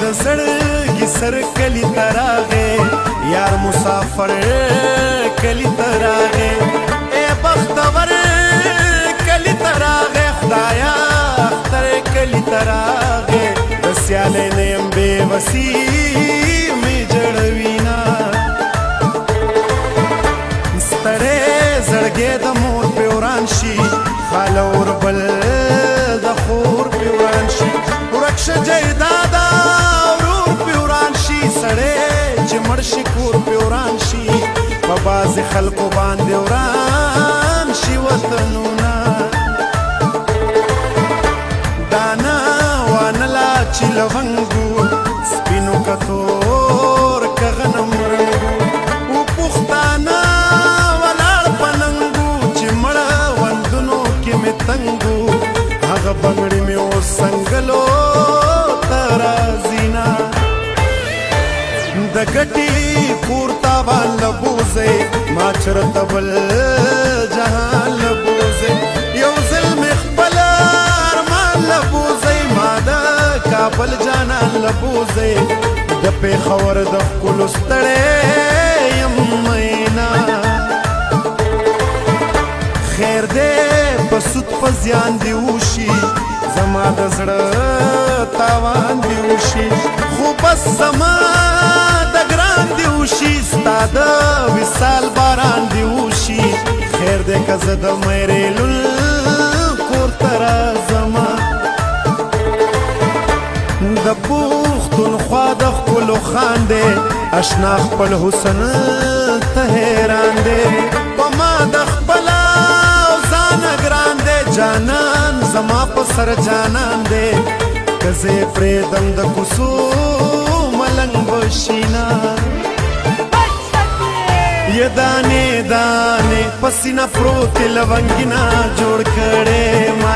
د زړګي سر کلی تراغه یار مسافر کلی تراغه اے بختور کلی تراغه خدایا اختر کلی تراغه د سیاله نیم بے وسی می جړوینا ستړې زړګې د مور په وران شي خالور بل د خور په وران شي ورکش جیدادا ورور په وران شي سړې چې مړ شي کور په وران شي په باز خلکو باندې وران شي وطنونه دانا وانلا چې لونګو سپینو کتور کغنم رنګو و پښتانه ولاړ پننګو چې مړ وندونو کې مې تنګو هغه بنګړې مې اوس سنګلو ترازینا د ګټې کور تاوان لبوزې ما چرته بل جهان لبوزې یو ځل مې خپل ارمان لبوزې ما د کابل جانان لبوزې د پېښور د ښکلو ستړی یم مینا خیر دی په سود په زیان دی وشي زما د زړه تاوان دی وشي خو بس زما د ګران دی وشي ستا د وصال باران دی وشي خیر دی که زه د میرې لول کور ته راځمه د پښتونخوا د ښکلو خان دی اشنا خپل حسن ته حیران دی په ما د خپله جانان زما په سر جانان دی که زه یې پرېږدم د کوڅو ملنګ بشینا یه دانې دانې په سینه پروتې لونګینا جوړ کړې ما